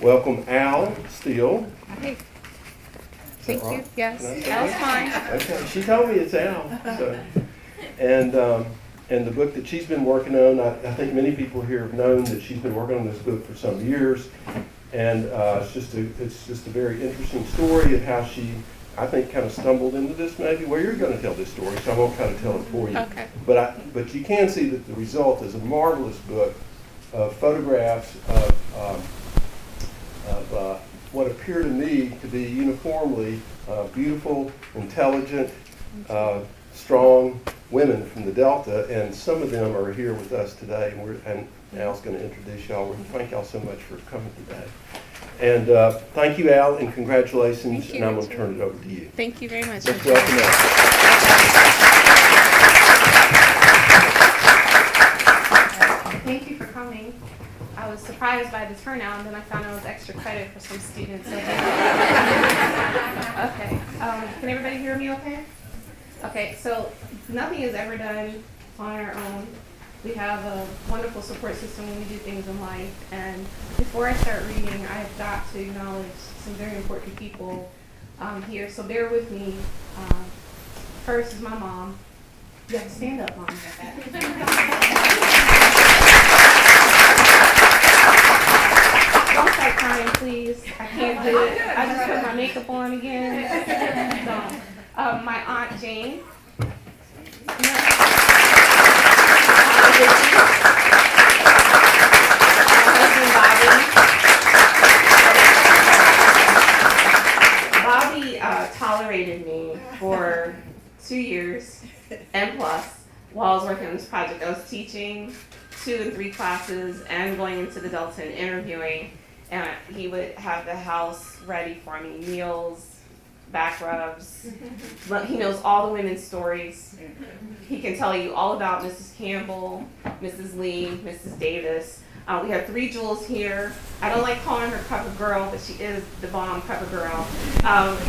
welcome Al Steele. Hey. Thank you. Right? Yes, Al's fine. Okay, she told me it's Al. So. And the book that she's been working on, I think many people here have known that she's been working on this book for some years. And it's just a very interesting story of how she, I think, kind of stumbled into this maybe. Well, you're going to tell this story, so I won't kind of tell it for you. Okay. But you can see that the result is a marvelous book of photographs of what appear to me to be uniformly beautiful, intelligent, strong women from the Delta, and some of them are here with us today, and Al's going to introduce y'all. Thank y'all so much for coming today. And thank you, Al, and congratulations, Thank you, and I'm going to Richard. turn it over to you. Thank you very much. Let's welcome Al. Thank you for coming. I was surprised by the turnout, and then I found out it was extra credit for some students. Okay. Can everybody hear me okay? Okay, so nothing is ever done on our own. We have a wonderful support system when we do things in life. And before I start reading, I've got to acknowledge some very important people here. So bear with me. First is my mom. You have to stand up, Mom. Don't start crying, please. I can't do it. I just put my makeup on again. So, my Aunt Jane. Bobby tolerated me for 2 years and plus while I was working on this project. I was teaching 2 and 3 classes and going into the Delta and interviewing, and he would have the house ready for me, meals, back rubs. He knows all the women's stories. He can tell you all about Mrs. Campbell, Mrs. Lee, Mrs. Davis. We have 3 Jules here. I don't like calling her Cover Girl, but she is the bomb Cover Girl.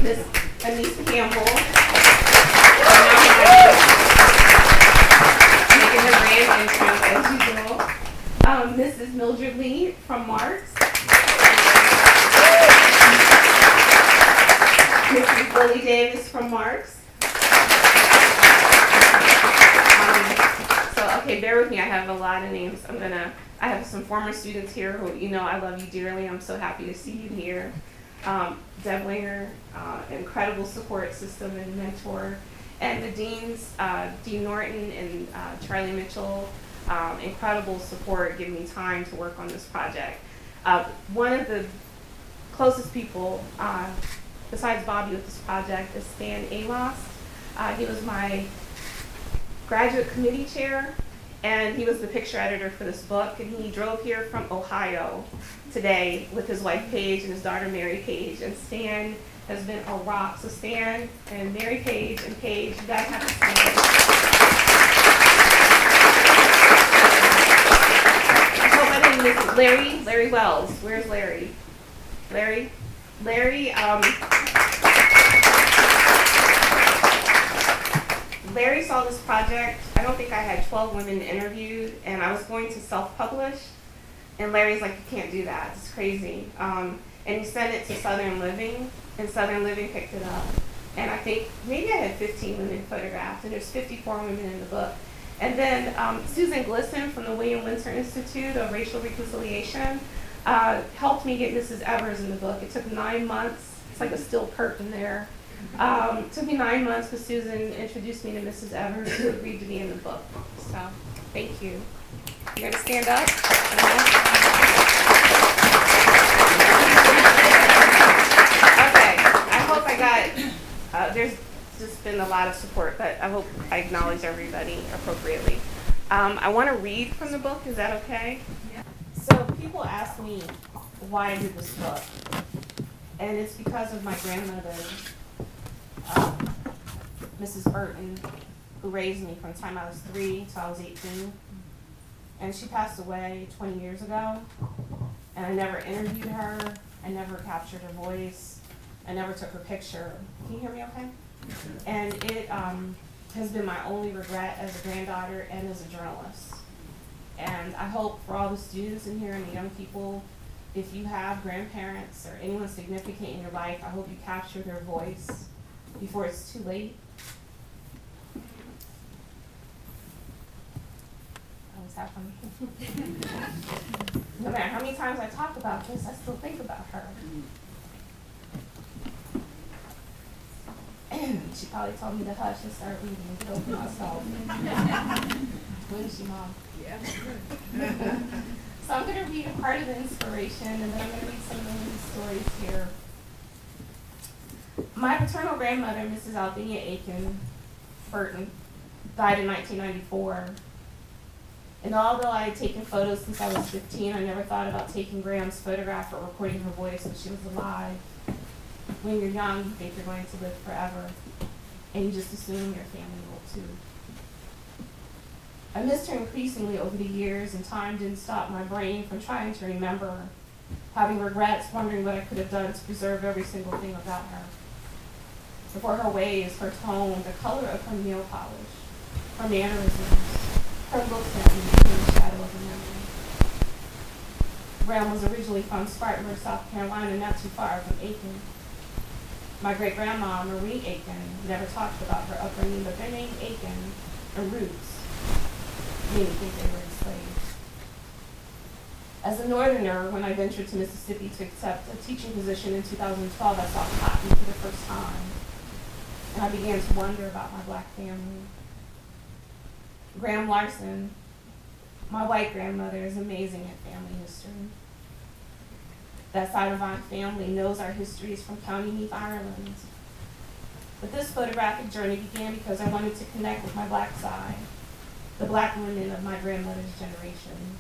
Miss Anise Campbell. Making her grand entrance as usual. Mrs. Mildred Lee from Marks. Mrs. Billy Davis from Marks. Okay, bear with me. I have a lot of names. I have some former students here who, I love you dearly. I'm so happy to see you here. Deb Winger, incredible support system and mentor. And the deans, Dean Norton and Charlie Mitchell, incredible support, giving me time to work on this project. One of the closest people, besides Bobby with this project, is Stan Amos. He was my graduate committee chair, and he was the picture editor for this book, and he drove here from Ohio today with his wife Paige and his daughter Mary Paige, and Stan has been a rock. So Stan and Mary Paige and Paige, you guys have to stand. I hope I didn't miss it. Larry Wells. Where's Larry? Larry, Larry saw this project. I don't think I had 12 women interviewed, and I was going to self-publish, and Larry's like, you can't do that, it's crazy. And he sent it to Southern Living, and Southern Living picked it up. And I think maybe I had 15 women photographed, and there's 54 women in the book. And then Susan Glisson from the William Winter Institute of Racial Reconciliation helped me get Mrs. Evers in the book. It took 9 months. It's like a steel curtain there. It took me 9 months, but Susan introduced me to Mrs. Evers, who agreed to be in the book. So, thank you. You're gonna stand up? Okay, I hope I got, there's just been a lot of support, but I hope I acknowledge everybody appropriately. I wanna read from the book, is that okay? Yeah. So people ask me why I did this book, and it's because of my grandmother, Mrs. Burton, who raised me from the time I was 3 till I was 18. And she passed away 20 years ago. And I never interviewed her. I never captured her voice. I never took her picture. Can you hear me okay? And it has been my only regret as a granddaughter and as a journalist. And I hope for all the students in here and the young people if you have grandparents or anyone significant in your life, I hope you capture their voice before it's too late. I was having no matter how many times I talk about this, I still think about her. She probably told me to hush and start reading and get over myself. Wouldn't she, Mom? Yeah. So I'm going to read a part of the inspiration, and then I'm going to read some of the stories here. My paternal grandmother, Mrs. Alysia Burton, died in 1994. And although I had taken photos since I was 15, I never thought about taking Graham's photograph or recording her voice when she was alive. When you're young, you think you're going to live forever, and you just assume your family will too. I missed her increasingly over the years, and time didn't stop my brain from trying to remember her, having regrets, wondering what I could have done to preserve every single thing about her. For her ways, her tone, the color of her nail polish, her mannerisms, her looks at me in the shadow of a memory. Graham was originally from Spartanburg, South Carolina, not too far from Aiken. My great-grandma, Marie Aiken, never talked about her upbringing, but their name Aiken, or roots, made me think they were enslaved. As a northerner, when I ventured to Mississippi to accept a teaching position in 2012, I saw cotton for the first time, and I began to wonder about my black family. Graham Larson, my white grandmother, is amazing at family history. That side of our family knows our histories from County Meath, Ireland. But this photographic journey began because I wanted to connect with my black side, the black women of my grandmother's generation.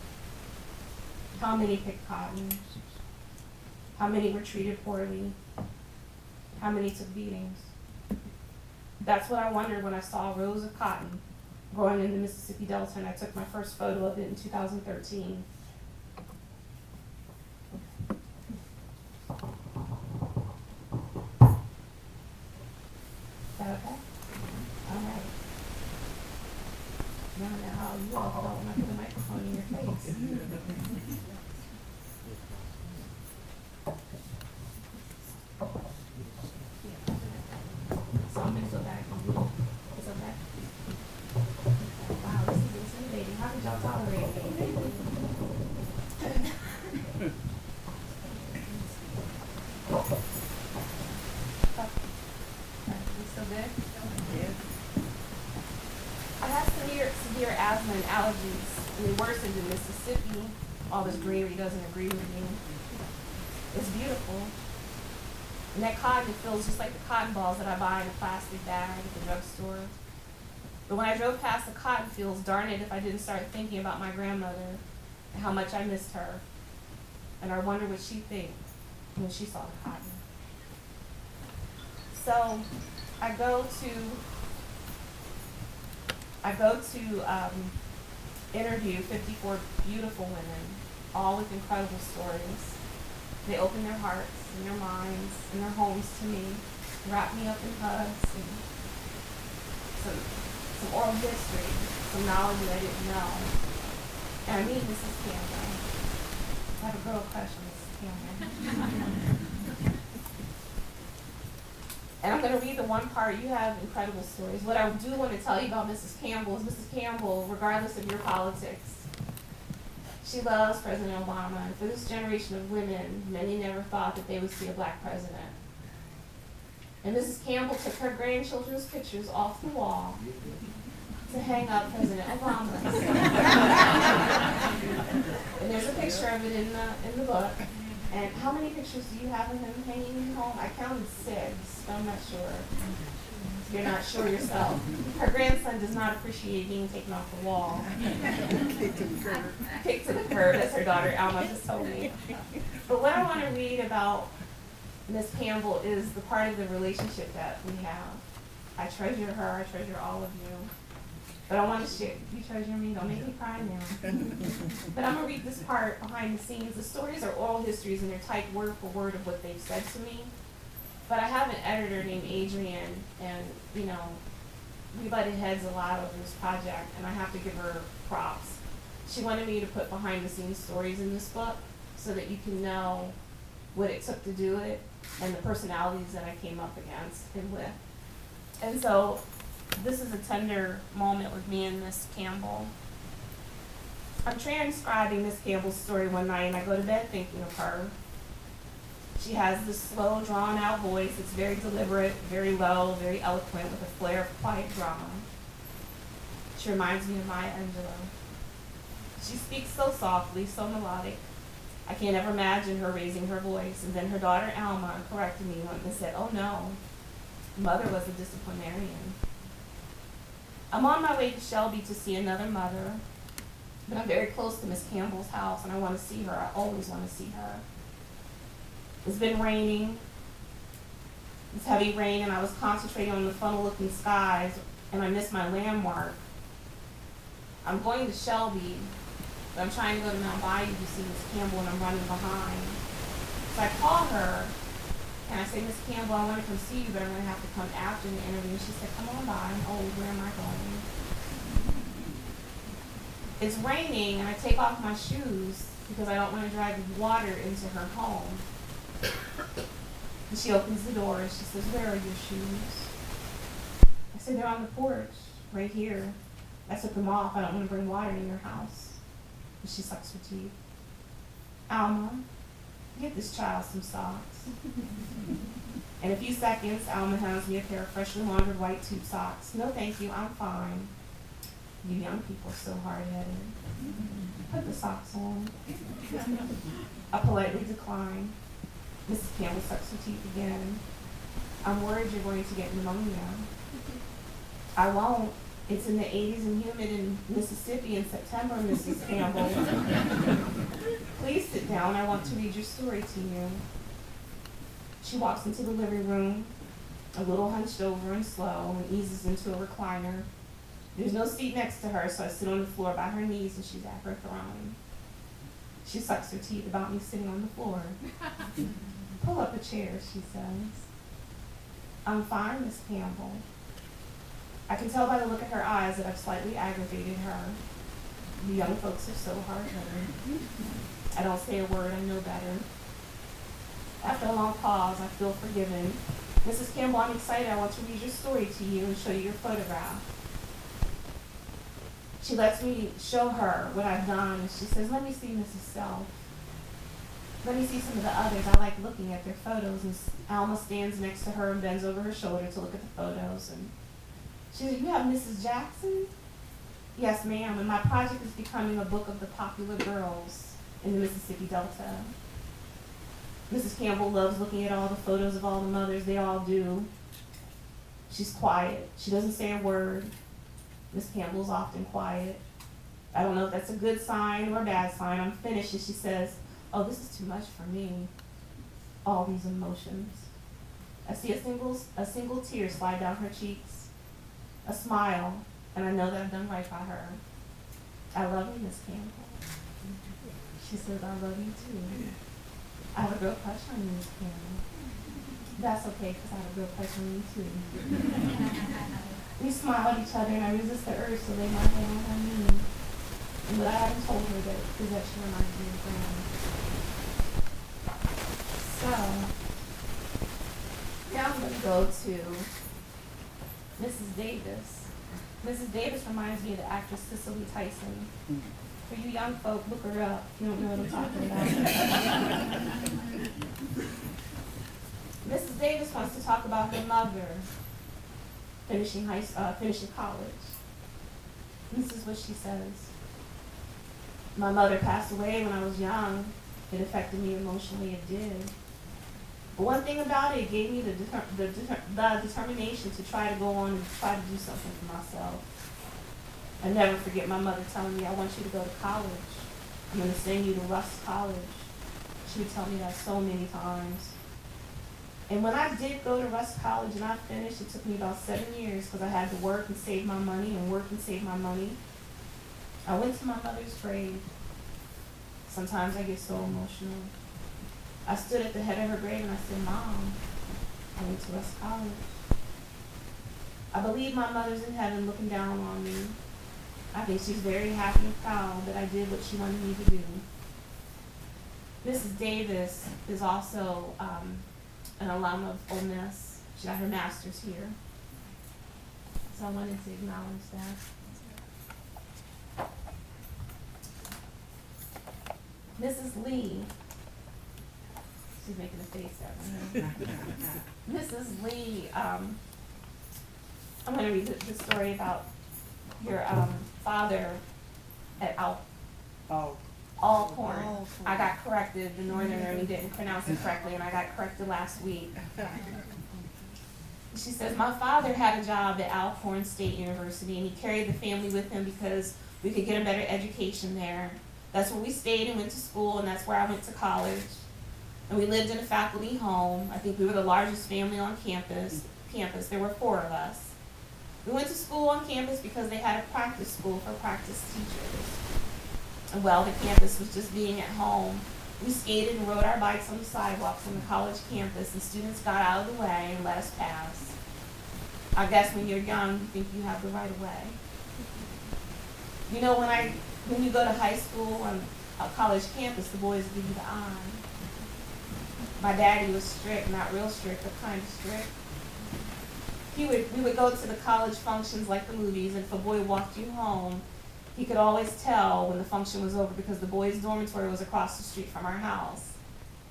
How many picked cotton? How many were treated poorly? How many took beatings? That's what I wondered when I saw rows of cotton growing in the Mississippi Delta, and I took my first photo of it in 2013. Is that okay? All right. Now you all don't want to put the microphone in your face. So I'm going to go back and read. It's okay? Wow, this is intimidating. How did y'all tolerate me? You still good? Yeah. I have severe asthma and allergies, and they worsened in Mississippi. All this greenery doesn't agree with me. It's beautiful. And that cotton, it feels just like the cotton balls that I buy in a plastic bag at the drugstore. But when I drove past the cotton fields, darn it if I didn't start thinking about my grandmother and how much I missed her. And I wonder what she'd think when she saw the cotton. So I go to interview 54 beautiful women, all with incredible stories. They open their hearts and their minds and their homes to me, wrap me up in hugs, and some oral history, some knowledge that I didn't know. And I meet Mrs. Campbell. I have a girl crush on Mrs. Campbell. And I'm going to read the one part. You have incredible stories. What I do want to tell you about Mrs. Campbell is Mrs. Campbell, regardless of your politics, she loves President Obama. And for this generation of women, many never thought that they would see a black president. And Mrs. Campbell took her grandchildren's pictures off the wall to hang up President Obama's. And there's a picture of it in the book. And how many pictures do you have of him hanging in your home? I counted 6, but I'm not sure. You're not sure yourself. Her grandson does not appreciate being taken off the wall. Kicked to the curb, as her daughter Alma just told me. But what I want to read about Miss Campbell is the part of the relationship that we have. I treasure her, I treasure all of you. But I want to share, you treasure me, don't make me cry now. But I'm going to read this part behind the scenes. The stories are oral histories and they're typed word for word of what they've said to me. But I have an editor named Adrienne, and we butted heads a lot over this project, and I have to give her props. She wanted me to put behind the scenes stories in this book, so that you can know what it took to do it and the personalities that I came up against and with. And so this is a tender moment with me and Miss Campbell. I'm transcribing Miss Campbell's story one night, and I go to bed thinking of her. She has this slow, drawn-out voice. It's very deliberate, very low, very eloquent, with a flair of quiet drama. She reminds me of Maya Angelou. She speaks so softly, so melodic. I can't ever imagine her raising her voice. And then her daughter, Alma, corrected me and said, "Oh no, mother was a disciplinarian." I'm on my way to Shelby to see another mother, but I'm very close to Miss Campbell's house, and I want to see her. I always want to see her. It's been raining. It's heavy rain, and I was concentrating on the funnel-looking skies, and I missed my landmark. I'm going to Shelby, but I'm trying to go to Mount Bayou to see Miss Campbell, and I'm running behind. So I call her, and I say, "Miss Campbell, I want to come see you, but I'm going to have to come after the interview." And she said, "Come on by. I'm old. Where am I going?" It's raining, and I take off my shoes because I don't want to drive water into her home. And she opens the door, and she says, "Where are your shoes?" I said, "They're on the porch, right here. I took them off. I don't want to bring water in your house." And she sucks her teeth. "Alma, get this child some socks." In a few seconds, Alma hands me a pair of freshly laundered white tube socks. "No, thank you. I'm fine." You young people are so hard-headed. Put the socks on. I politely decline. Mrs. Campbell sucks her teeth again. "I'm worried you're going to get pneumonia." "I won't. It's in the 80s and humid in Mississippi in September, Mrs. Campbell." "Please sit down. I want to read your story to you." She walks into the living room, a little hunched over and slow, and eases into a recliner. There's no seat next to her, so I sit on the floor by her knees, and she's at her throne. She sucks her teeth about me sitting on the floor. "Pull up a chair," she says. "I'm fine, Miss Campbell." I can tell by the look in her eyes that I've slightly aggravated her. The young folks are so hard-headed. I don't say a word. I know better. After a long pause, I feel forgiven. "Mrs. Campbell, I'm excited. I want to read your story to you and show you your photograph." She lets me show her what I've done, and she says, "Let me see Mrs. Self. Let me see some of the others. I like looking at their photos." And Alma stands next to her and bends over her shoulder to look at the photos. And she says, "You have Mrs. Jackson?" "Yes, ma'am, and my project is becoming a book of the popular girls in the Mississippi Delta." Mrs. Campbell loves looking at all the photos of all the mothers. They all do. She's quiet. She doesn't say a word. Miss Campbell's often quiet. I don't know if that's a good sign or a bad sign. I'm finished, and she says, "Oh, this is too much for me. All these emotions." I see a single tear slide down her cheeks, a smile, and I know that I've done right by her. "I love you, Miss Campbell." She says, "I love you too." "I have a real crush on you, Miss Campbell." "That's okay, because I have a real crush on you too." We smile at each other, and I resist the urge to lay my hand on her knee. And what I haven't told her is that she reminds me of Grandma. So, now I'm going to go to Mrs. Davis. Mrs. Davis reminds me of the actress Cicely Tyson. For you young folk, look her up if you don't know what I'm talking about. Mrs. Davis wants to talk about her mother finishing college. This is what she says. "My mother passed away when I was young. It affected me emotionally, it did. But one thing about it gave me the determination to try to go on and try to do something for myself. I never forget my mother telling me, 'I want you to go to college. I'm going to send you to Russ College.' She would tell me that so many times. And when I did go to Russ College and I finished, it took me about 7 years because I had to work and save my money and work and save my money. I went to my mother's grave. Sometimes I get so emotional. I stood at the head of her grave and I said, 'Mom, I went to Russ College.' I believe my mother's in heaven looking down on me. I think she's very happy and proud that I did what she wanted me to do. Mrs. Davis is also an alum of Ole Miss. She got her master's here. So I wanted to acknowledge that. Mrs. Lee, she's making a face at me. Mrs. Lee, I'm going to read the story about your father at Alcorn. I got corrected, the northerner, and he didn't pronounce it correctly, and I got corrected last week. She says, my father had a job at Alcorn State University, and he carried the family with him because we could get a better education there. That's where we stayed and went to school, and that's where I went to college. And we lived in a faculty home. I think we were the largest family on campus. There were 4 of us. We went to school on campus because they had a practice school for practice teachers. And while the campus was just being at home, we skated and rode our bikes on the sidewalks on the college campus, and students got out of the way and let us pass. I guess when you're young, you think you have the right of way. You know, when you go to high school on a college campus, the boys give you the eye. My daddy was strict, not real strict, but kind of strict. We would go to the college functions like the movies, and if a boy walked you home, he could always tell when the function was over because the boys' dormitory was across the street from our house.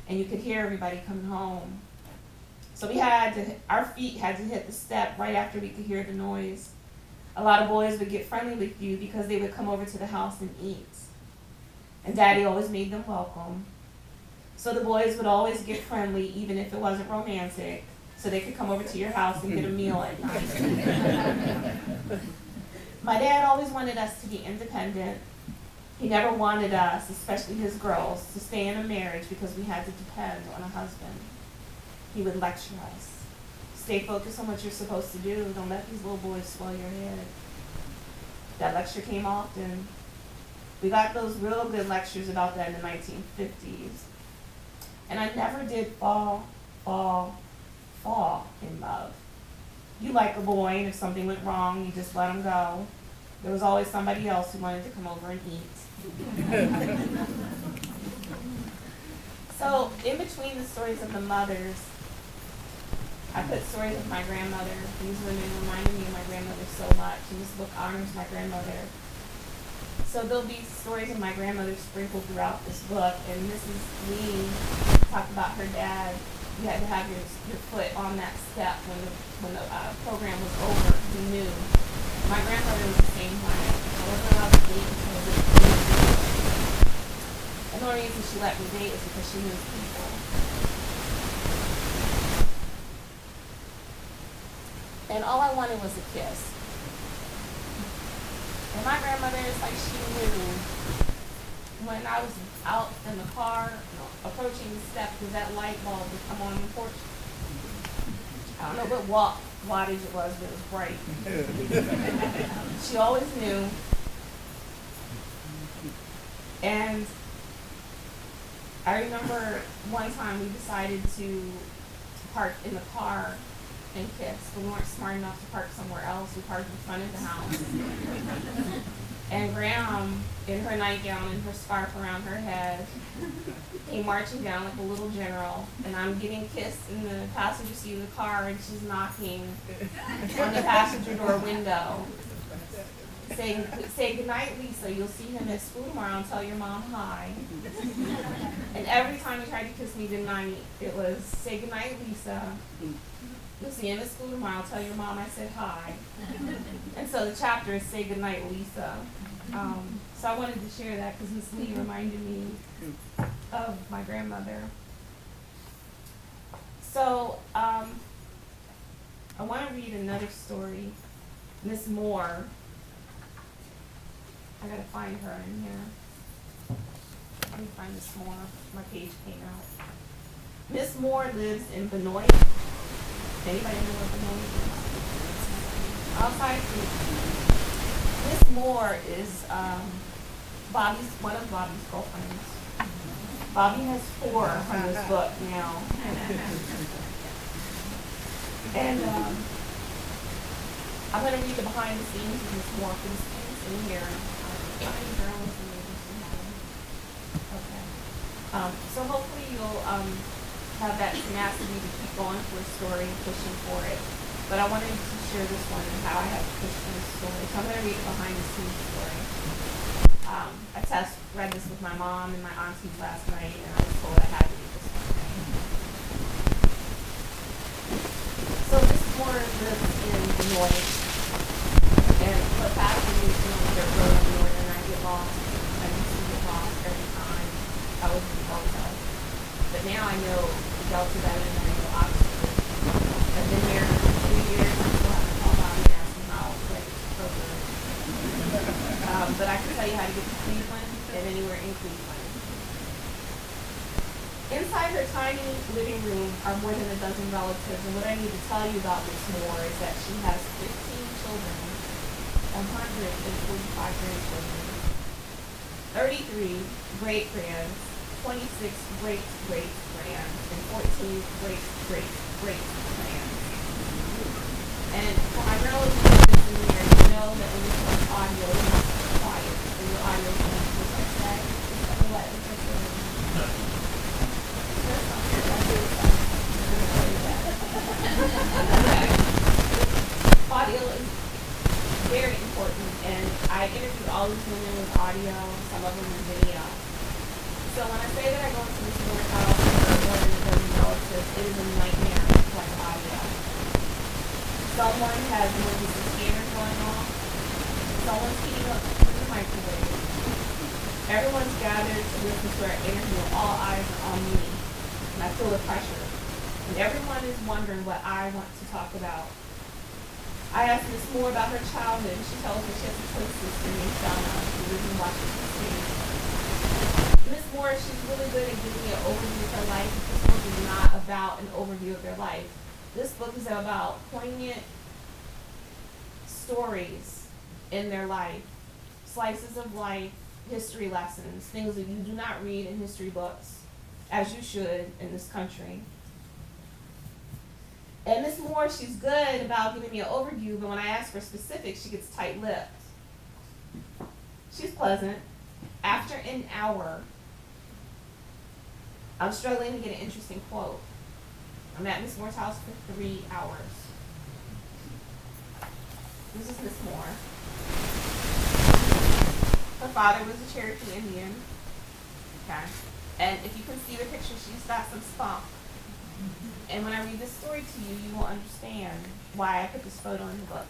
And you could hear everybody coming home. So our feet had to hit the step right after we could hear the noise. A lot of boys would get friendly with you because they would come over to the house and eat. And Daddy always made them welcome. So the boys would always get friendly even if it wasn't romantic, so they could come over to your house and get a meal at night. My dad always wanted us to be independent. He never wanted us, especially his girls, to stay in a marriage because we had to depend on a husband. He would lecture us. Stay focused on what you're supposed to do. Don't let these little boys swell your head. That lecture came often. We got those real good lectures about that in the 1950s. And I never did fall in love. You like a boy, and if something went wrong, you just let him go. There was always somebody else who wanted to come over and eat. So, in between the stories of the mothers, I put stories of my grandmother. These women reminded me of my grandmother so much, and this book honors my grandmother. So there'll be stories of my grandmother sprinkled throughout this book, and Mrs. Lee talked about her dad. You had to have your foot on that step when the program was over. He knew. My grandmother was the same way. I wasn't allowed to date until I was 18. And the only reason she let me date is because she knew people. And all I wanted was a kiss. And my grandmother is like, she knew when I was out in the car, approaching the step, because that light bulb would come on the porch. I don't know what wattage it was, but it was bright. She always knew. And I remember one time we decided to park in the car and kiss, but we weren't smart enough to park somewhere else. We parked in front of the house. And Graham, in her nightgown and her scarf around her head, came marching down like a little general. And I'm getting kissed in the passenger seat of the car, and she's knocking on the passenger door window, saying, "Say goodnight, Lisa. You'll see him at school tomorrow, and tell your mom hi." And every time he tried to kiss me tonight, it was, "Say goodnight, Lisa. You'll see him at school tomorrow. Tell your mom I said hi." And so the chapter is "Say Goodnight, Lisa." So I wanted to share that because Miss Lee reminded me of my grandmother. So I want to read another story. Miss Moore. I gotta find her in here. Let me find Miss Moore. My page came out. Miss Moore lives in Benoit. Anybody know what Benoit is? Outside Street. Miss Moore is one of Bobby's girlfriends. Bobby has 4 from this book now. And I'm going to read the behind the scenes of Miss Moore for the students in here. Okay. So hopefully you'll have that tenacity to keep going for a story and pushing for it. But I wanted to share this one and how I have pushed for this story. So I'm going to read a behind the scenes story. I read this with my mom and my aunties last night, and I was told I had to read this one. So Miss Moore lives in the north, and what happened is, their road in the north, and I get lost. I used to get lost every time I was in the Delta. But now I know the Delta better than I know Oxford. I've been there for 3 years, I still haven't called out and asked them how it's over. But I can tell you how to get to Cleveland and anywhere in Cleveland. Inside her tiny living room are more than a dozen relatives, and what I need to tell you about Miss Moore is that she has 15 children, 145 grandchildren, 33 great-grands, 26 great-great-grands, and 14 great-great-great-grands. And for my relatives in there, you know that when you put audio, you have to be quiet, and your audio is going to be like that. It's going to let it just audio is very important, and I interviewed all these women with audio, some of them with video. So when I say that I go into this Moore's house for more than a dozen relatives, it is a nightmare to collect audio. Someone has emergency scanners going on. Someone's heating up in the microwave. Everyone's gathered to listen to our interview. All eyes are on me, and I feel the pressure. And everyone is wondering what I want to talk about. I asked Miss Moore about her childhood, and she tells me she has a twin sister named Donna who lives in Washington State. Miss Moore, she's really good at giving me an overview of her life. This book is not about an overview of their life. This book is about poignant stories in their life, slices of life, history lessons, things that you do not read in history books, as you should in this country. And Miss Moore, she's good about giving me an overview, but when I ask for specifics, she gets tight-lipped. She's pleasant. After an hour, I'm struggling to get an interesting quote. I'm at Miss Moore's house for 3 hours. This is Miss Moore. Her father was a Cherokee Indian. Okay. And if you can see the picture, she's got some spunk. And when I read this story to you, you will understand why I put this photo in the book.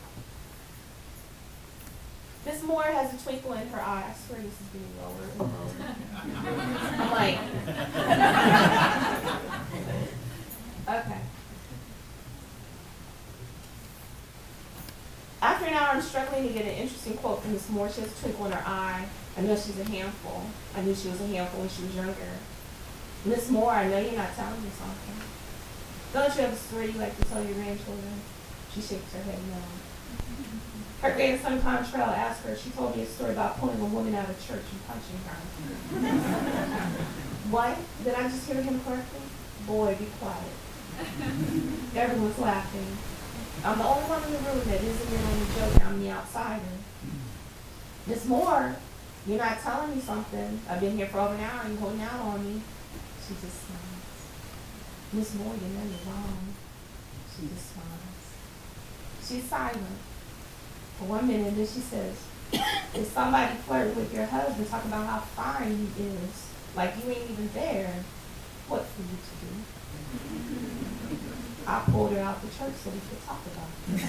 Miss Moore has a twinkle in her eye. I swear this is getting lower and lower. I'm like, okay. After an hour, I'm struggling to get an interesting quote from Miss Moore. She has a twinkle in her eye. I know she's a handful. I knew she was a handful when she was younger. Miss Moore, I know you're not telling me something. Don't you have a story you like to tell your grandchildren? She shakes her head no. Her grandson Contrail asked her, she told me a story about pulling a woman out of church and punching her. What? Did I just hear him correctly? Boy, be quiet. Everyone's laughing. I'm the only one in the room that isn't in on the joke. I'm the outsider. Miss Moore, you're not telling me something. I've been here for over an hour and you're holding out on me. She just smiles. Miss Moore, you know you're wrong. She just smiles. She's silent for 1 minute, and then she says, if somebody flirted with your husband, talking about how fine he is, like you ain't even there, what for you to do? I pulled her out the church so we could talk about it.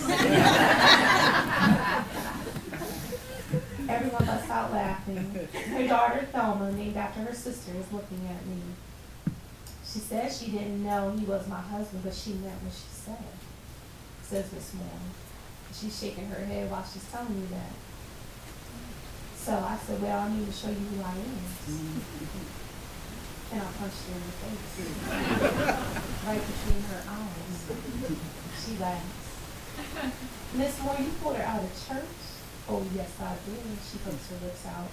Everyone busts out laughing. Her daughter, Thelma, named after her sister, is looking at me. She said she didn't know he was my husband, but she meant what she said, says Miss Moore. She's shaking her head while she's telling me that. So I said, well, I need to show you who I am. And I punched her in the face, right between her eyes. She laughs. Miss Moore, you pulled her out of church? Oh, yes, I did. She puts her lips out.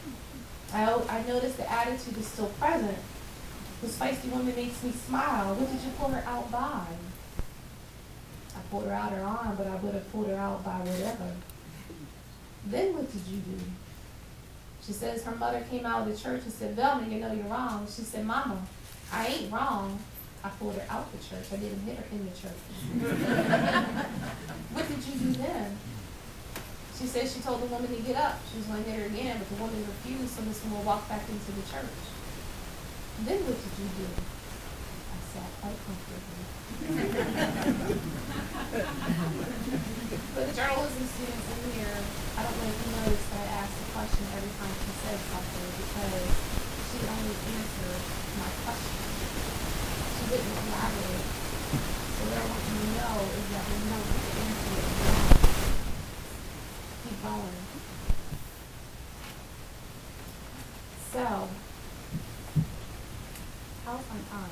I noticed the attitude is still present. This feisty woman makes me smile. What did you pull her out by? I pulled her out her arm, but I would have pulled her out by whatever. Then what did you do? She says her mother came out of the church and said, Velma, you know you're wrong. She said, Mama, I ain't wrong. I pulled her out the church. I didn't hit her in the church. What did you do then? She said she told the woman to get up. She was going to hit her again, but the woman refused, so Miss Moore walked back into the church. Then what did you do? I sat quite comfortably. For the journalism students in here, I don't know if you noticed that I asked a question every time she said something because she only answered my question. She didn't elaborate. So what I want you to know is that when you don't get the answer that you want, keep going. So, how's my time?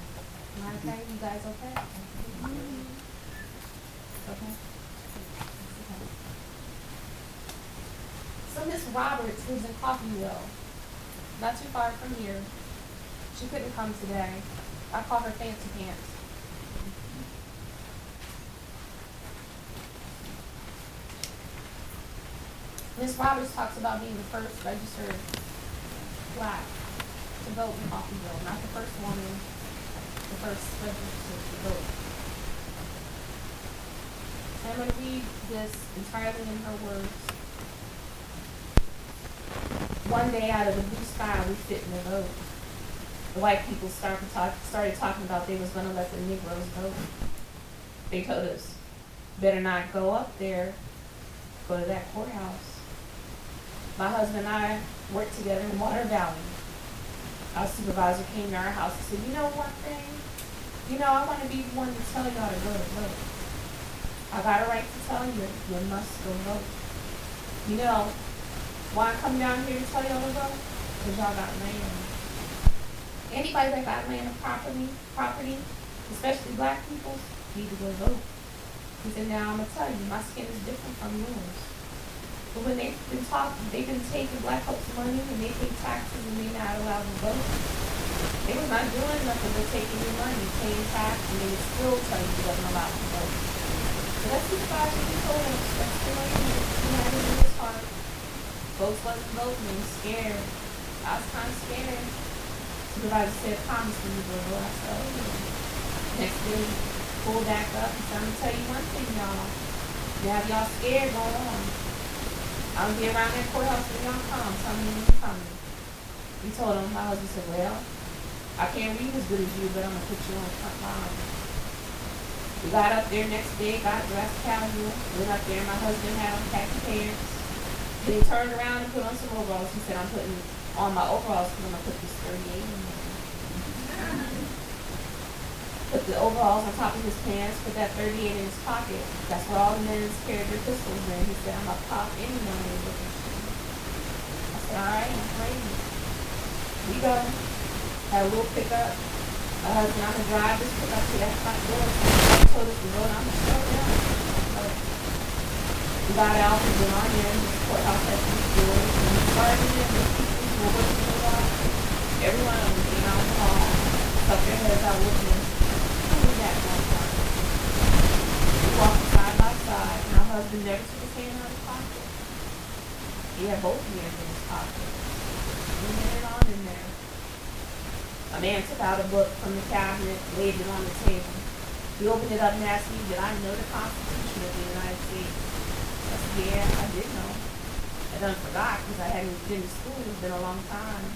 Am I okay? You guys okay? Okay? Okay. So Miss Roberts lives in Coffeeville, not too far from here. She couldn't come today. I call her Fancy Pants. Miss Roberts talks about being the first registered Black to vote in Coffeeville, not the first woman, the first registered to vote. And I'm going to read this entirely in her words. One day out of the blue sky, we fit in the vote. The white people started talking about they was going to let the Negroes vote. They told us, better not go up there, go to that courthouse. My husband and I worked together in Water Valley. Our supervisor came to our house and said, you know one thing? You know, I want to be one to tell y'all to go to vote. I got a right to tell you, you must go vote. You know, why I come down here to tell y'all to vote? Because y'all got land. Anybody that got land and property, especially Black people, need to go vote. He said, now I'm going to tell you, my skin is different from yours. But when they've been taking Black folks' money and they pay taxes and they're not allowed to vote. They was not doing nothing but taking your money, paying tax, and they would still tell you you wasn't allowed to vote. So that's the supervisor he told us, that's the way he had it in his heart. Folks wasn't voting, they were scared. I was kind of scared. Supervisor said, promise me you will vote. I said, oh yeah. Next day, pulled back up and said, I'm going to tell you one thing, y'all. You have y'all scared, go on. I'm going to be around that courthouse when y'all come. Tell me when you're coming. He told him, my husband said, well, I can't read as good as you, but I'm going to put you on the front line. We got up there next day, got dressed casual, went up there, my husband had on khaki pants. Then he turned around and put on some overalls. He said, I'm putting on my overalls because I'm going to put this 38 in there. Put the overalls on top of his pants, put that 38 in his pocket. That's where all the men carried their pistols in. He said, I'm going to pop any one of these. I said, all right, I'm ready. We go. Had a little pickup. My husband, I'm going to drive this pickup to that front door. He told us to go, I'm going to slow down. So we got out and went on in. The courthouse had these doors. And we started in, the people who were working in the wall. Every one of them came out in the hall, stuck their heads out looking. We walked side by side. My husband never took his hand out of his pocket. He had both hands in his pocket. We went on in there. A man took out a book from the cabinet, laid it on the table. He opened it up and asked me, did I know the Constitution of the United States? I said, yeah, I did know. I done forgot because I hadn't been to school. It's been a long time.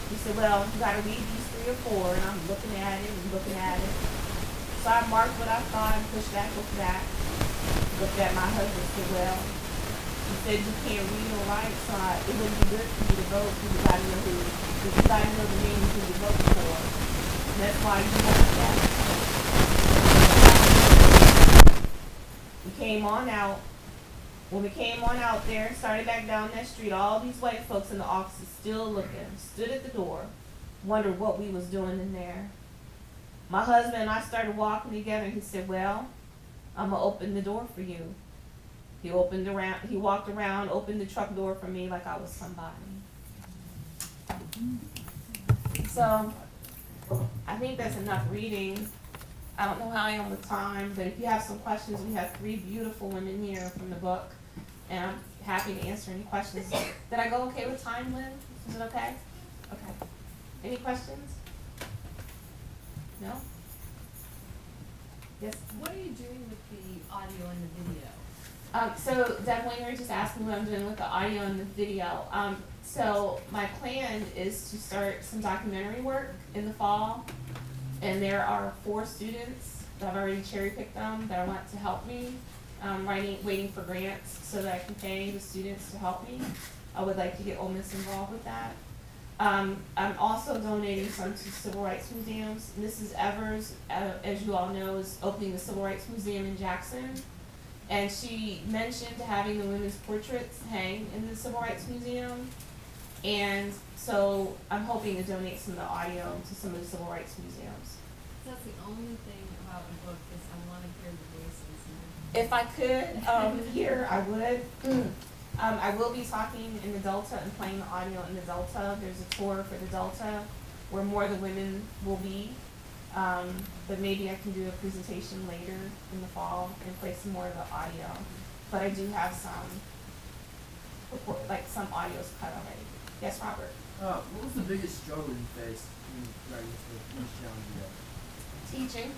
He said, well, you got to read these 3 or 4, and I'm looking at it and looking at it. So I marked what I thought and pushed back, looked back. Looked at my husband and said, well, he said you can't read or write, so it wouldn't be good for you to vote because you got to know the names who you vote for. And that's why you want that. We came on out. When we came on out there, started back down that street, all these white folks in the offices still looking, stood at the door, wondered what we was doing in there. My husband and I started walking together, and he said, well, I'm going to open the door for you. He walked around, opened the truck door for me like I was somebody. So, I think that's enough reading. I don't know how I am with time, but if you have some questions, we have 3 beautiful women here from the book. And I'm happy to answer any questions. Did I go okay with time, Lynn? Is it okay? Okay. Any questions? No? Yes? What are you doing with the audio and the video? So Deb Winger just asked me what I'm doing with the audio and the video. So my plan is to start some documentary work in the fall. And there are 4 students that I've already cherry picked them that I want to help me. Waiting for grants so that I can pay the students to help me. I would like to get Ole Miss involved with that. I'm also donating some to civil rights museums. Mrs. Evers, as you all know, is opening the Civil Rights Museum in Jackson. And she mentioned having the women's portraits hang in the Civil Rights Museum. And so I'm hoping to donate some of the audio to some of the civil rights museums. That's the only thing about the book is I want to hear the voices. If I could hear, I would. I will be talking in the Delta and playing the audio in the Delta. There's a tour for the Delta where more of the women will be. But maybe I can do a presentation later in the fall and play some more of the audio. But I do have some audios cut already. Yes, Robert? What was the biggest struggle you faced in writing this challenge? Teaching.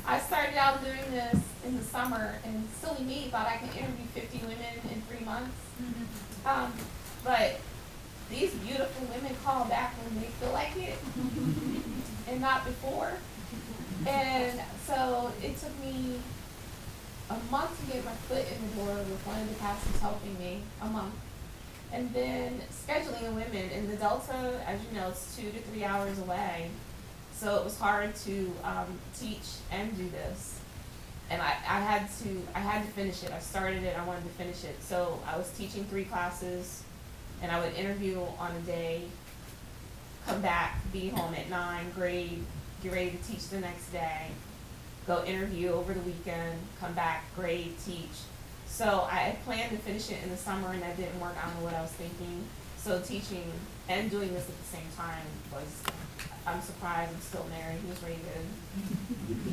I started out doing this in the summer, and silly me thought I could interview 50 women in 3 months. But these beautiful women call back when they feel like it, and not before. And so it took me a month to get my foot in the door with one of the pastors helping me, a month. And then scheduling the women in the Delta, as you know, it's 2 to 3 hours away. So it was hard to teach and do this. And I had to finish it. I started it, I wanted to finish it. So I was teaching 3 classes, and I would interview on a day, come back, be home at 9, grade, get ready to teach the next day, go interview over the weekend, come back, grade, teach. So I had planned to finish it in the summer, and that didn't work. I don't know what I was thinking. So teaching and doing this at the same time was, I'm surprised I'm still married. He was ready to,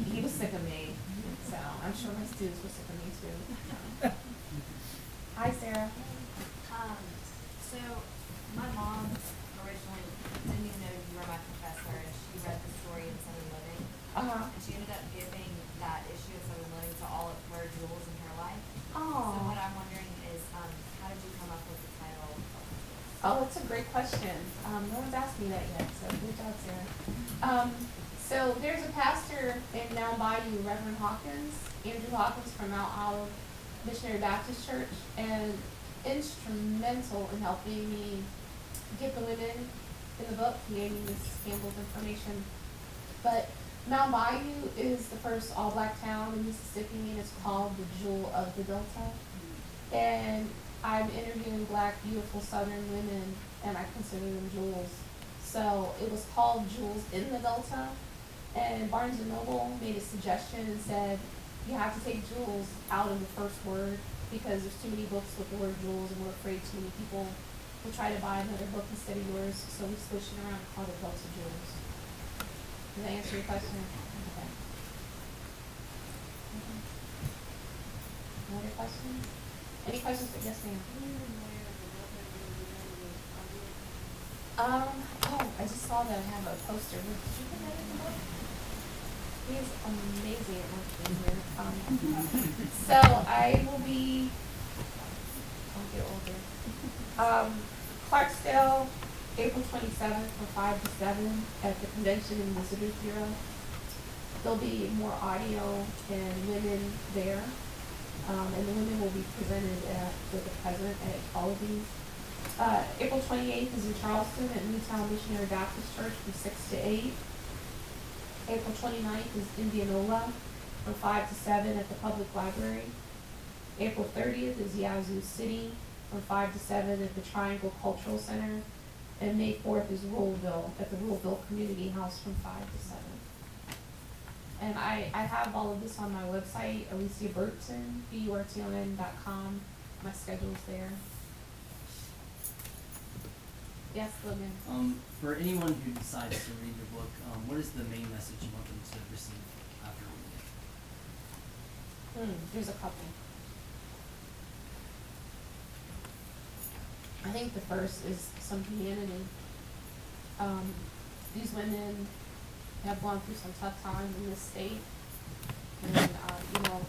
he was sick of me. So I'm sure my students were sick of me too. Hi, Sarah. So my mom originally didn't even know you were my professor, and she read the story in Southern Living. Uh-huh. And she ended up giving that issue of Southern Living to all of her jewels in her life. Oh. So what I'm wondering is, how did you come up with the title? Oh, that's a great question. No one's asked me that yet, so good job, Sarah. So there's a pastor in Mound Bayou, Reverend Hawkins, Andrew Hawkins from Mount Olive Missionary Baptist Church, and instrumental in helping me get the women in the book. He gave me this sample of information. But Mound Bayou is the first all-black town in Mississippi, and it's called the Jewel of the Delta. And I'm interviewing black, beautiful Southern women, and I consider them jewels. So it was called Jewels in the Delta, and Barnes & Noble made a suggestion and said, you have to take jewels out of the first word because there's too many books with the word jewels, and we're afraid too many people will try to buy another book instead of yours, so we switched it around and called it Delta Jewels. Does that answer your question? Okay. Other questions? Any questions? Yes, ma'am. Oh, I just saw that I have a poster. Did you put that in the book? He's amazing at marketing here. So I will be, I'll get older. Clarksdale, April 27th from 5 to 7 at the Convention and Visitors Bureau. There'll be more audio and women there. And the women will be presented with the president at all of these. April 28th is in Charleston at Newtown Missionary Baptist Church from 6 to 8. April 29th is Indianola from 5 to 7 at the Public Library. April 30th is Yazoo City from 5 to 7 at the Triangle Cultural Center. And May 4th is Ruleville at the Ruleville Community House from 5 to 7. And I have all of this on my website, Alysia Burton, BURTON.com. My schedule's there. Yes, Logan. For anyone who decides to read your book, what is the main message you want them to receive after There's a couple. I think the first is some humanity. These women have gone through some tough times in this state. And, to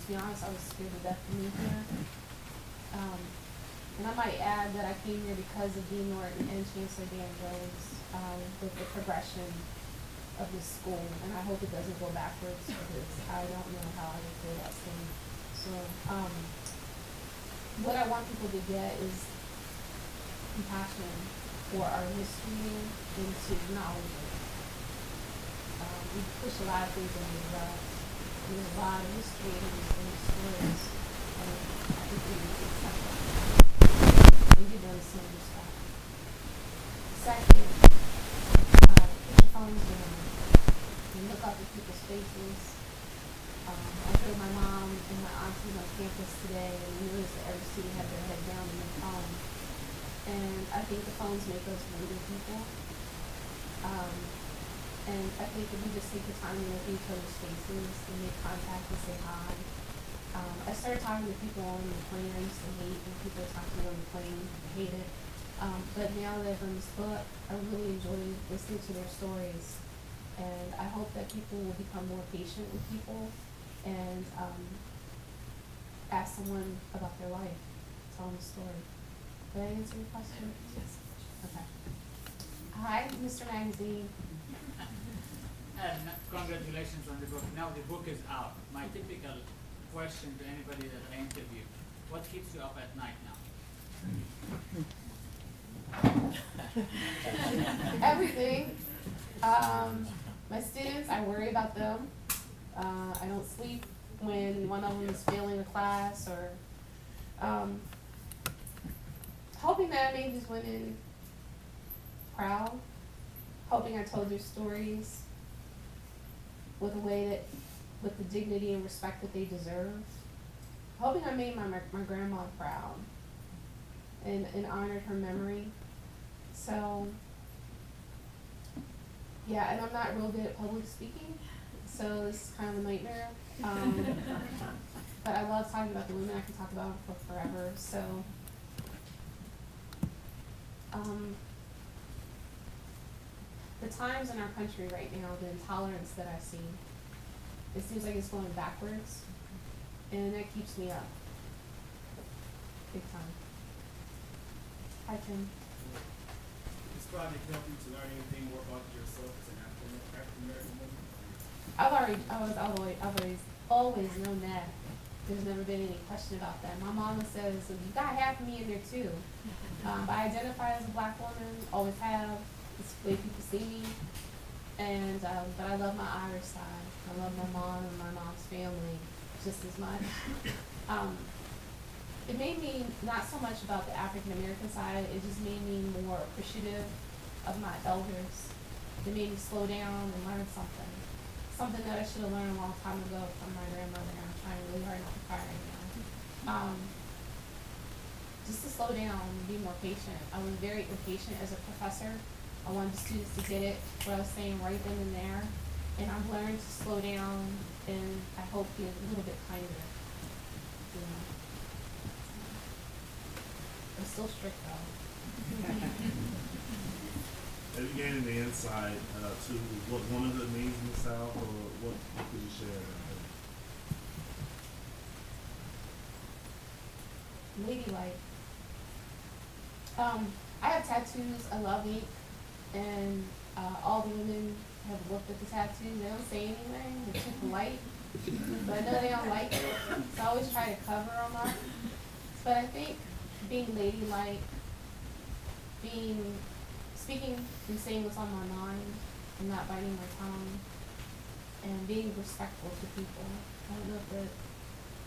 be honest, I was scared to death to move here. And I might add that I came here because of Dean Norton and Chancellor Dan Jones, with the progression of this school. And I hope it doesn't go backwards because I don't know how I would feel that thing. So, what I want people to get is compassion for our history and to acknowledge it. We push a lot of things under the rug. There's a lot of history in these stories, and I think we need to accept that and give them some respect. Second, put your phones down and look up at people's faces. I heard my mom and my aunties on campus today, and we noticed that every student had their head down in their phone. And I think the phones make us ruder people. And I think if we just take the time to look at each other's faces and make contact and say hi. I started talking to people on the plane. I used to hate when people talk to me on the plane. I hate it. But now that I've done this book, I really enjoy listening to their stories. And I hope that people will become more patient with people and ask someone about their life, tell them a story. Did I answer your question? Yes. Okay. Hi, Mr. Magazine. Congratulations on the book. Now the book is out. My typical question to anybody that I interview, what keeps you up at night now? Everything. My students, I worry about them. I don't sleep when one of them is failing a class or hoping that I made these women proud, hoping I told their stories with a way that, with the dignity and respect that they deserve, hoping I made my grandma proud and honored her memory. So, yeah, and I'm not real good at public speaking, so this is kind of a nightmare. But I love talking about the women. I can talk about them for forever. So, the times in our country right now, the intolerance that I see, it seems like it's going backwards, and that keeps me up, big time. Hi, Tim. This project helped you to learn anything more about yourself as an African American woman? I've always known that. There's never been any question about that. My mama says, so you got half of me in there too. But I identify as a black woman, always have. It's the way people see me. And, but I love my Irish side. I love my mom and my mom's family just as much. It made me not so much about the African American side, it just made me more appreciative of my elders. It made me slow down and learn something. Something that I should have learned a long time ago from my grandmother, and I'm trying really hard not to cry right now. Just to slow down and be more patient. I was very impatient as a professor. I wanted the students to get it, what I was saying right then and there. And I've learned to slow down and I hope be a little bit kinder. You know. I'm still strict though. Have you gained any insight to what womanhood means in the South, or what could you share about that? Ladylike. I have tattoos. I love ink, and all the women have looked at the tattoos. They don't say anything. They're too polite, but I know they don't like it. So I always try to cover them up. But I think being ladylike, speaking and saying what's on my mind, and not biting my tongue, and being respectful to people. I don't know if that.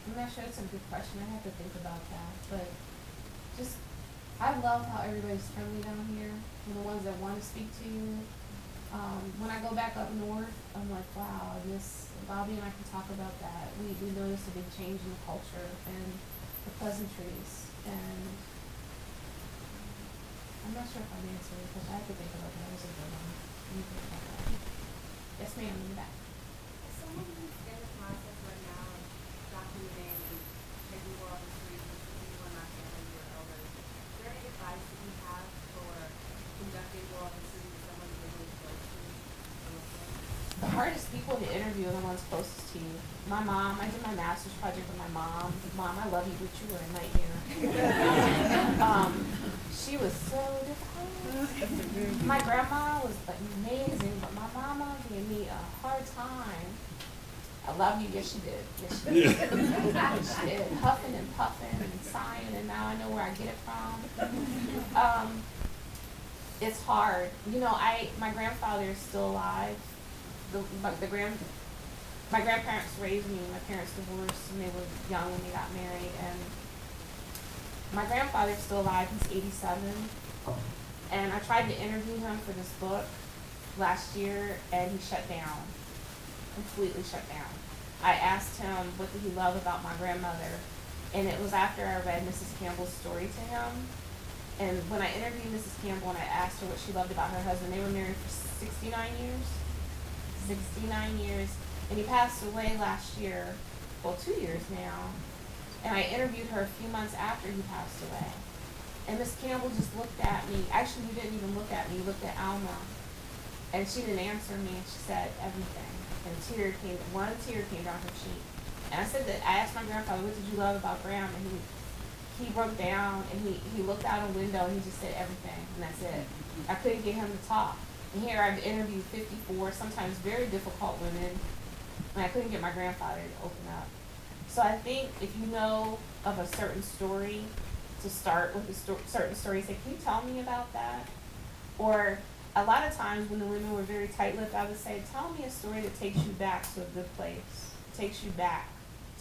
I'm not sure it's a good question. I have to think about that. But just, I love how everybody's friendly down here, and the ones that want to speak to you. When I go back up north, I'm like, wow, Bobby and I can talk about that. We noticed a big change in the culture and the pleasantries. And I'm not sure if I'm answering because I have to think about that. That was a good one. Let me think about that. Yes, ma'am, in the back. As someone who's in the process right now of documenting advice that you have for conducting oral history with someone you're really close to or with? The hardest people to interview are the ones closest to you. My mom, I did my master's project with my mom. Mom, I love you, but you were a nightmare. She was so difficult. My grandma was amazing, but my mama gave me a hard time. I love you, yes she did. Yes she did. Yes, she did. Huffing and puffing and sighing, and now I know where I get it from. It's hard. You know, my grandfather is still alive. My grandparents raised me. My parents divorced when they were young when they got married, and my grandfather's still alive. He's 87, and I tried to interview him for this book last year, and he shut down, completely shut down. I asked him what did he love about my grandmother, and it was after I read Mrs. Campbell's story to him. And when I interviewed Mrs. Campbell and I asked her what she loved about her husband, they were married for 69 years. 69 years. And he passed away last year, well, 2 years now. And I interviewed her a few months after he passed away. And Miss Campbell just looked at me. Actually, you didn't even look at me. You looked at Alma. And she didn't answer me, and she said everything. And one tear came down her cheek. And I asked my grandfather, what did you love about Graham? And he broke down, and he looked out a window, and he just said everything, and that's it. I couldn't get him to talk. And here I've interviewed 54, sometimes very difficult women, and I couldn't get my grandfather to open up. So I think if you know of a certain story, to start with a certain story, say, can you tell me about that? Or a lot of times when the women were very tight-lipped, I would say, tell me a story that takes you back to a good place, takes you back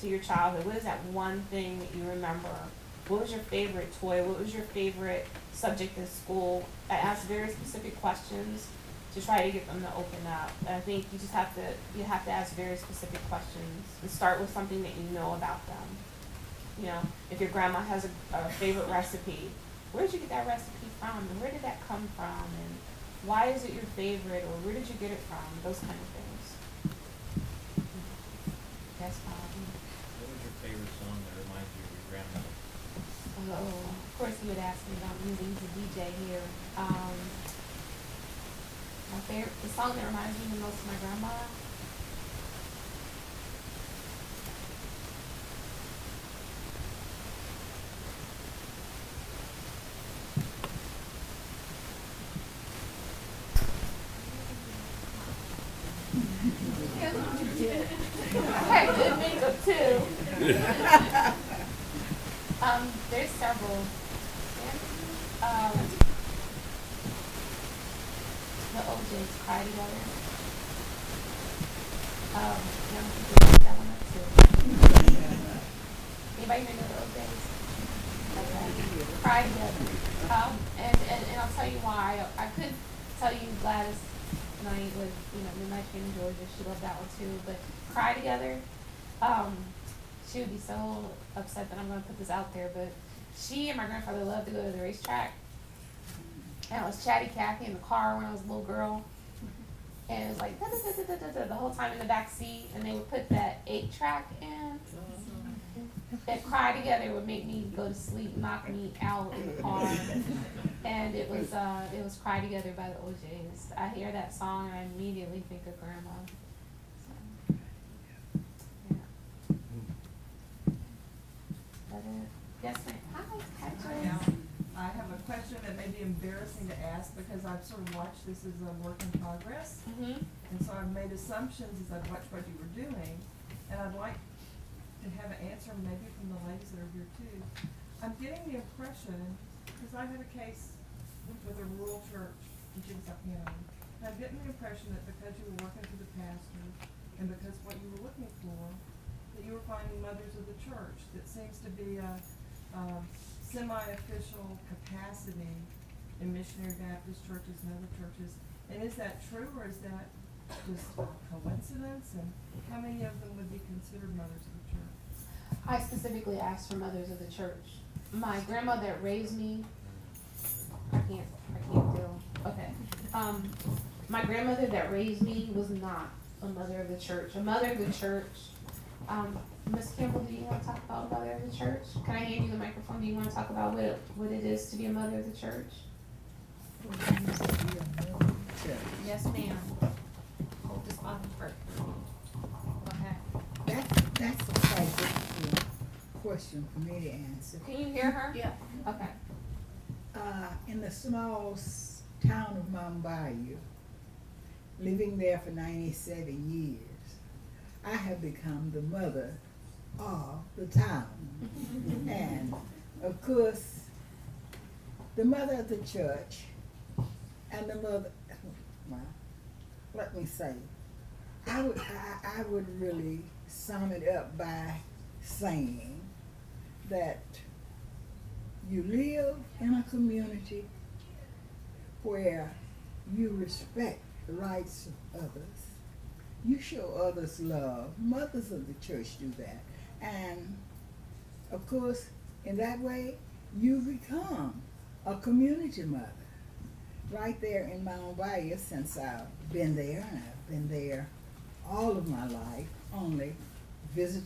to your childhood. What is that one thing that you remember? What was your favorite toy? What was your favorite subject in school? I asked very specific questions to try to get them to open up. And I think you have to ask very specific questions and start with something that you know about them. You know, if your grandma has a favorite recipe, where did you get that recipe from? And where did that come from? And why is it your favorite? Or where did you get it from? Those kind of things. Yes, Bob. What was your favorite song that reminds you of your grandmother? Oh, of course you would ask me about music. He's a DJ here. The song that reminds me the most of my grandma. I had good makeup too. There's several. The OJs Cry Together. Young people like that one up too. Anybody here know the OJs? Okay. Cry Together. And I'll tell you why. I could tell you Gladys Knight was, Midnight Train in Georgia. She loved that one too. But Cry Together. She would be so upset that I'm going to put this out there, but she and my grandfather loved to go to the racetrack. And I was chatty Cathy in the car when I was a little girl. And it was like, the whole time in the back seat. And they would put that 8-track in. That Cry Together would make me go to sleep, knock me out in the car. And it was Cry Together by the OJs. I hear that song and I immediately think of Grandma. Yes, ma'am. Hi, Joyce. I have a question that may be embarrassing to ask because I've sort of watched this as a work in progress. Mm-hmm. And so I've made assumptions as I've watched what you were doing. And I'd like to have an answer maybe from the ladies that are here too. I'm getting the impression, because I had a case with a rural church in South Carolina, and I'm getting the impression that because you were working for the pastor and because what you were looking for, that you were finding mothers of the church. That seems to be a semi-official capacity in missionary Baptist churches and other churches. And is that true, or is that just a coincidence? And how many of them would be considered mothers of the church? I specifically asked for mothers of the church. My grandma that raised me, I can't deal. Okay. My grandmother that raised me was not a mother of the church. A mother of the church Ms. Campbell, do you want to talk about mother of the church? Can I hand you the microphone? Do you want to talk about what it is to be a mother of the church? Yes, ma'am. Hold this Bible first. Okay. That's a quite difficult question for me to answer. Can you hear her? Yeah. Okay. In the small town of Mount Bayou, living there for 97 years, I have become the mother of the town. And of course, the mother of the church and the mother, well, let me say, I would really sum it up by saying that you live in a community where you respect the rights of others. You show others love. Mothers of the church do that. And of course, in that way, you become a community mother. Right there in Mount Bayou, since I've been there, and I've been there all of my life, only visit,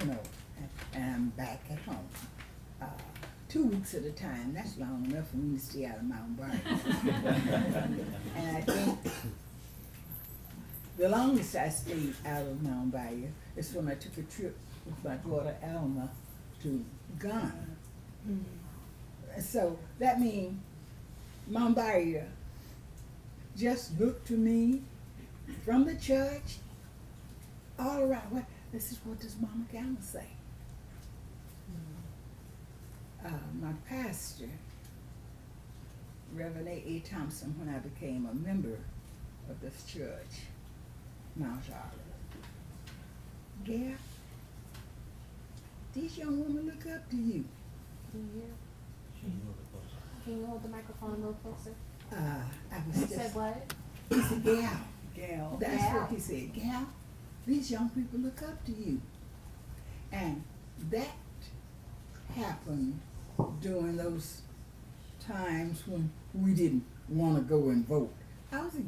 and I'm back at home. 2 weeks at a time, that's long enough for me to stay out of Mount Bayou. And I think the longest I stayed out of Mount Bayou is when I took a trip with my daughter Alma to Ghana. So that means Mount Bayou just looked to me from the church all around. Well, this is what does Mama Gamma say? My pastor, Reverend A. Thompson, when I became a member of this church, Mount Charlotte, Gail, these young women look up to you. Can you hear? Can you hold the microphone a little closer? I was He said what? He said, Gal. That's what he said. Gal, these young people look up to you. And that happened during those times when we didn't want to go and vote. I was I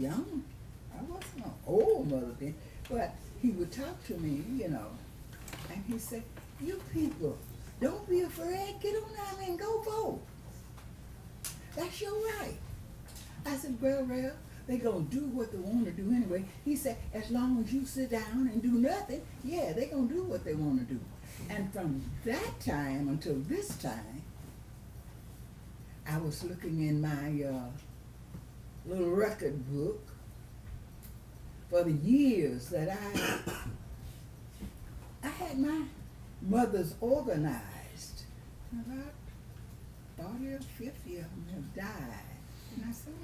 wasn't an old mother then, but he would talk to me, and he said, you people, don't be afraid, get on out there and go vote. That's your right. I said, well, they're going to do what they want to do anyway. He said, as long as you sit down and do nothing, yeah, they're going to do what they want to do. And from that time until this time, I was looking in my little record book for the years that I had my mothers organized. About 40 or 50 of them have died. And I said,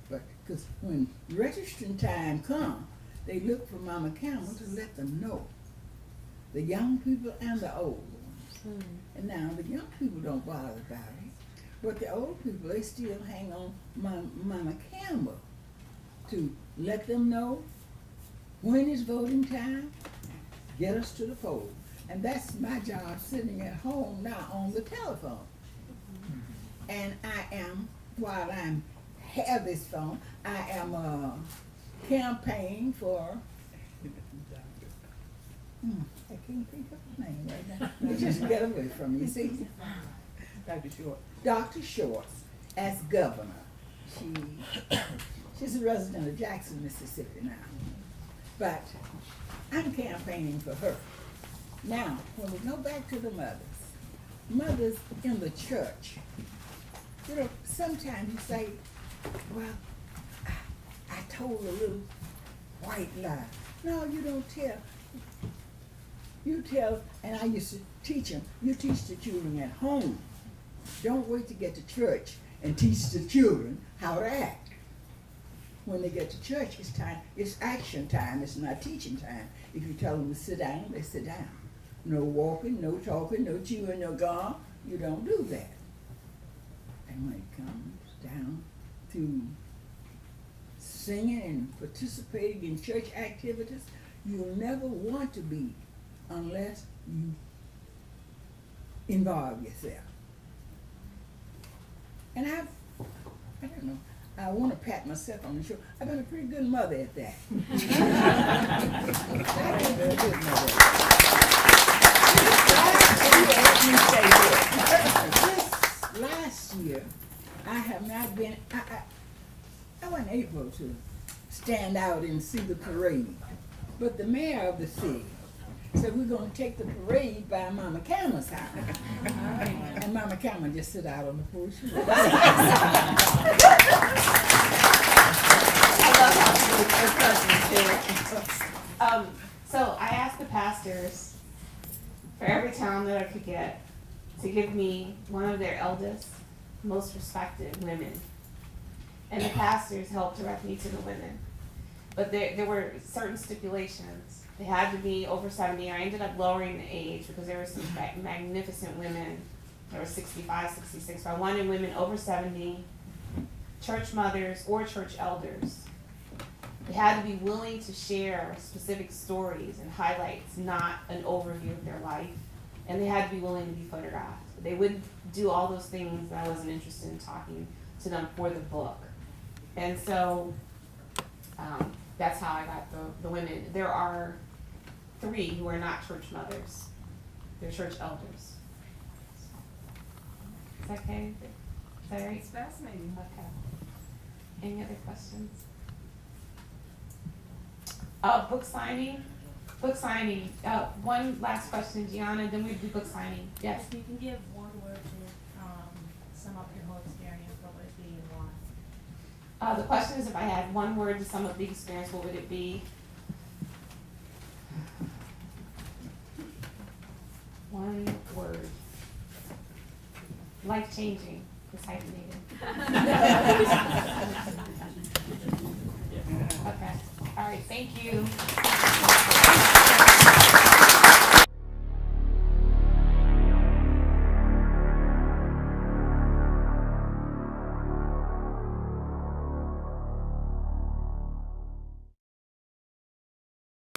But because when registering time comes, they look for Mama Campbell to let them know. The young people and the old ones. And now the young people don't bother about it. But the old people, they still hang on Mama Campbell to let them know when is voting time, get us to the poll. And that's my job sitting at home now on the telephone. And I am, while I have this phone, I am campaigning for, I can't think of his name right now. You just get away from me, you see? Dr. Short. Dr. Shorts as governor. She's a resident of Jackson, Mississippi now. But I'm campaigning for her. Now, when we go back to the mothers in the church, sometimes you say, well, I told a little white lie. No, you don't tell. You tell, and I used to teach them, you teach the children at home. Don't wait to get to church and teach the children how to act. When they get to church, it's time, it's action time, it's not teaching time. If you tell them to sit down, they sit down. No walking, no talking, no chewing your gum, you don't do that. And when it comes down to singing and participating in church activities, you'll never want to be unless you involve yourself. And I don't know, I want to pat myself on the shoulder. I've been a pretty good mother at that. I've been a very good mother. unable to stand out and see the parade. But the mayor of the city said, we're gonna take the parade by Mama Cameron's house. And Mama Cameron just sit out on the porch. So I asked the pastors for every town that I could get to give me one of their eldest, most respected women. And the pastors helped direct me to the women. But there were certain stipulations. They had to be over 70. I ended up lowering the age because there were some magnificent women. There were 65, 66. But I wanted women over 70, church mothers or church elders. They had to be willing to share specific stories and highlights, not an overview of their life. And they had to be willing to be photographed. They wouldn't do all those things that I wasn't interested in talking to them for the book. And so that's how I got the women. There are 3 who are not church mothers. They're church elders. Is that okay? Is that right? It's fascinating. Okay. Any other questions? Book signing. Book signing. One last question, Gianna, then we do book signing. Yes. If you can give one word to sum up your whole experience, what would it be and why? The question is, if I had one word to sum up the experience, what would it be? One word. Life-changing. It's hyphenated. Okay. All right. Thank you.